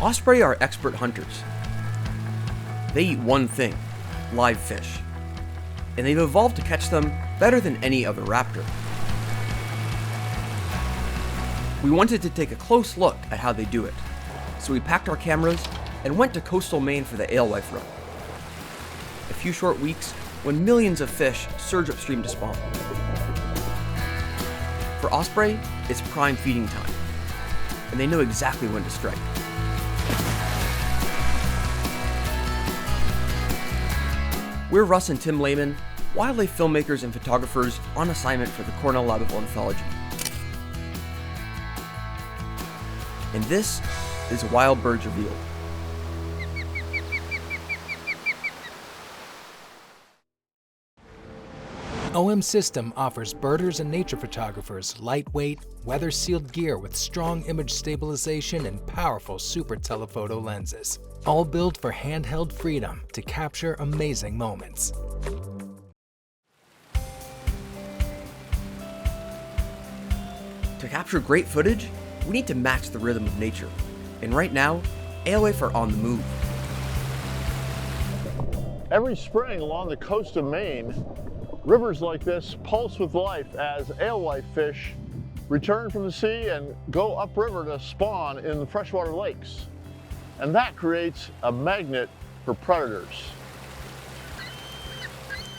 Osprey are expert hunters. They eat one thing, live fish, and they've evolved to catch them better than any other raptor. We wanted to take a close look at how they do it, so we packed our cameras and went to coastal Maine for the alewife run. A few short weeks when millions of fish surge upstream to spawn. For osprey, it's prime feeding time, and they know exactly when to strike. We're Russ and Tim Laman, wildlife filmmakers and photographers on assignment for the Cornell Lab of Ornithology. And this is Wild Birds Revealed. OM System offers birders and nature photographers lightweight, weather-sealed gear with strong image stabilization and powerful super telephoto lenses, all built for handheld freedom to capture amazing moments. To capture great footage, we need to match the rhythm of nature, and right now, alewife are on the move. Every spring along the coast of Maine, rivers like this pulse with life as alewife fish return from the sea and go upriver to spawn in the freshwater lakes. And that creates a magnet for predators.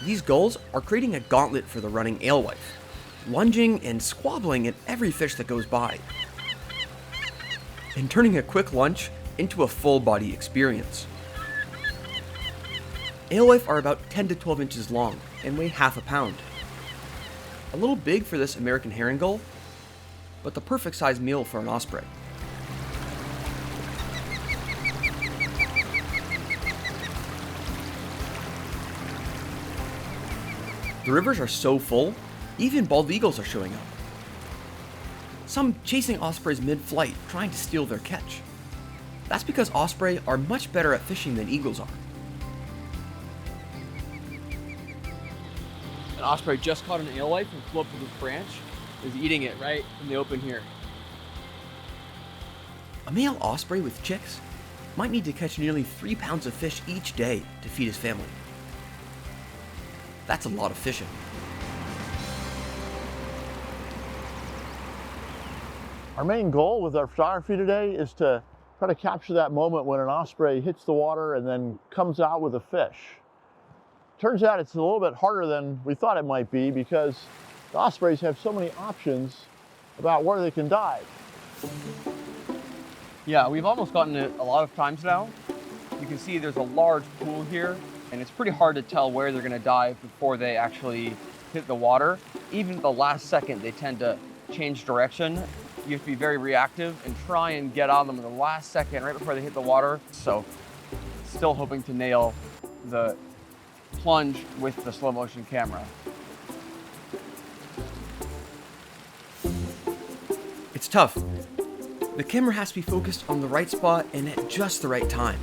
These gulls are creating a gauntlet for the running alewife, lunging and squabbling at every fish that goes by, and turning a quick lunch into a full-body experience. Alewife are about 10 to 12 inches long and weigh half a pound. A little big for this American herring gull, but the perfect size meal for an osprey. The rivers are so full, even bald eagles are showing up. Some chasing ospreys mid-flight, trying to steal their catch. That's because osprey are much better at fishing than eagles are. An osprey just caught an alewife and flew up to this branch, is eating it right in the open here. A male osprey with chicks might need to catch nearly 3 pounds of fish each day to feed his family. That's a lot of fishing. Our main goal with our photography today is to try to capture that moment when an osprey hits the water and then comes out with a fish. Turns out it's a little bit harder than we thought it might be because the ospreys have so many options about where they can dive. Yeah, we've almost gotten it a lot of times now. You can see there's a large pool here, and it's pretty hard to tell where they're gonna dive before they actually hit the water. Even at the last second, they tend to change direction. You have to be very reactive and try and get on them in the last second, right before they hit the water. So, still hoping to nail the plunge with the slow motion camera. It's tough. The camera has to be focused on the right spot and at just the right time.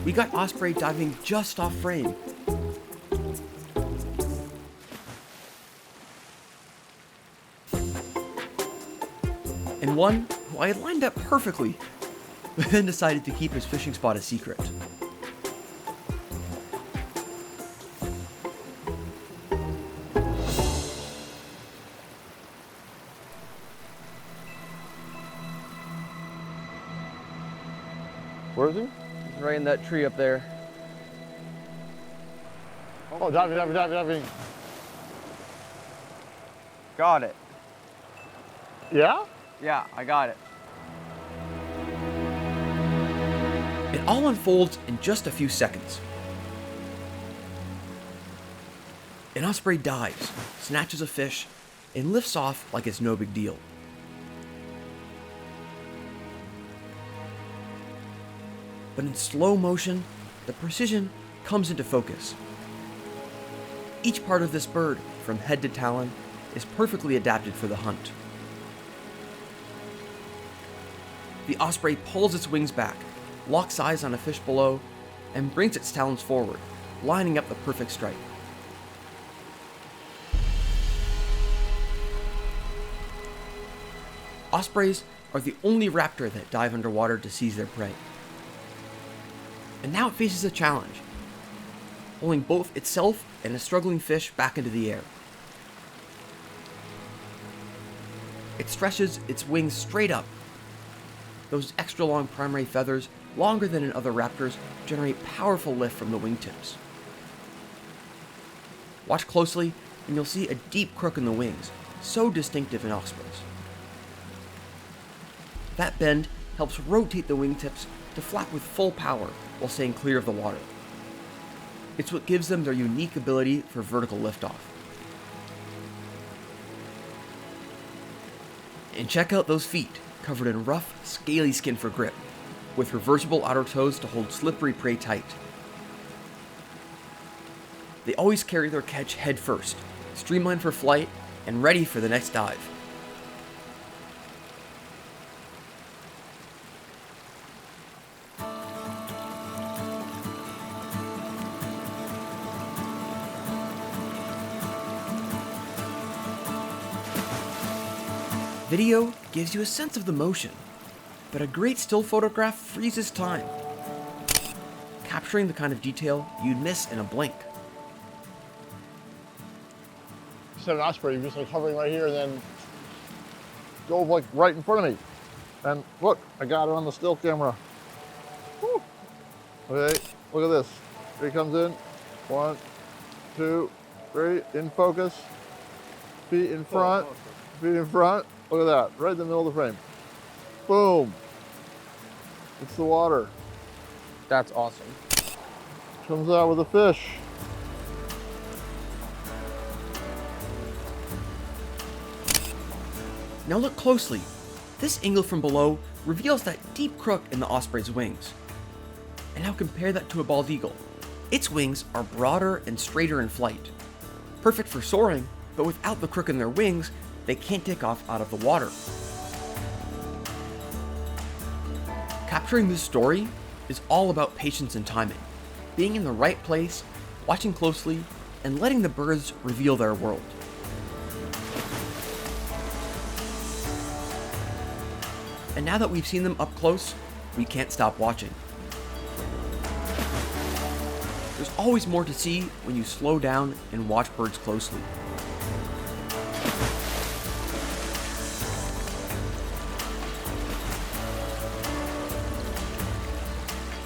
We got osprey diving just off frame. And one who I had lined up perfectly, but then decided to keep his fishing spot a secret. Where is he? He's right in that tree up there. Oh, diving. Got it. Yeah? Yeah, I got it. It all unfolds in just a few seconds. An osprey dives, snatches a fish, and lifts off like it's no big deal. But in slow motion, the precision comes into focus. Each part of this bird, from head to talon, is perfectly adapted for the hunt. The osprey pulls its wings back, locks eyes on a fish below, and brings its talons forward, lining up the perfect strike. Ospreys are the only raptor that dive underwater to seize their prey. And now it faces a challenge, pulling both itself and a struggling fish back into the air. It stretches its wings straight up. Those extra long primary feathers, longer than in other raptors, generate powerful lift from the wingtips. Watch closely and you'll see a deep crook in the wings, so distinctive in ospreys. That bend helps rotate the wingtips to flap with full power while staying clear of the water. It's what gives them their unique ability for vertical liftoff. And check out those feet, covered in rough, scaly skin for grip, with reversible outer toes to hold slippery prey tight. They always carry their catch head first, streamlined for flight, and ready for the next dive. Video gives you a sense of the motion, but a great still photograph freezes time, capturing the kind of detail you'd miss in a blink. Set an osprey, just like hovering right here, and then go like right in front of me. And look, I got it on the still camera. Woo. Okay, look at this. Here he comes in. 1, 2, 3, in focus. Feet in front, feet in front. Look at that, right in the middle of the frame. Boom. It's the water. That's awesome. Comes out with a fish. Now look closely. This angle from below reveals that deep crook in the osprey's wings. And now compare that to a bald eagle. Its wings are broader and straighter in flight. Perfect for soaring, but without the crook in their wings, they can't take off out of the water. Capturing this story is all about patience and timing, being in the right place, watching closely, and letting the birds reveal their world. And now that we've seen them up close, we can't stop watching. There's always more to see when you slow down and watch birds closely.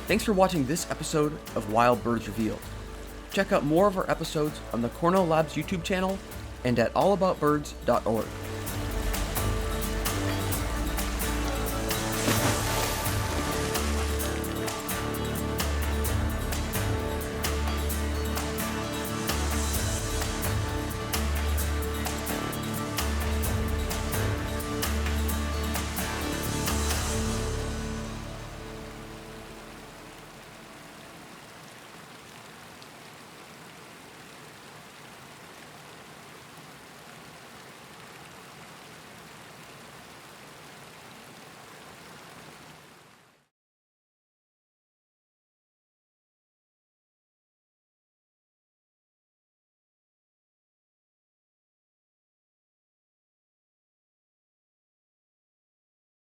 Thanks for watching this episode of Wild Birds Revealed. Check out more of our episodes on the Cornell Labs YouTube channel and at allaboutbirds.org.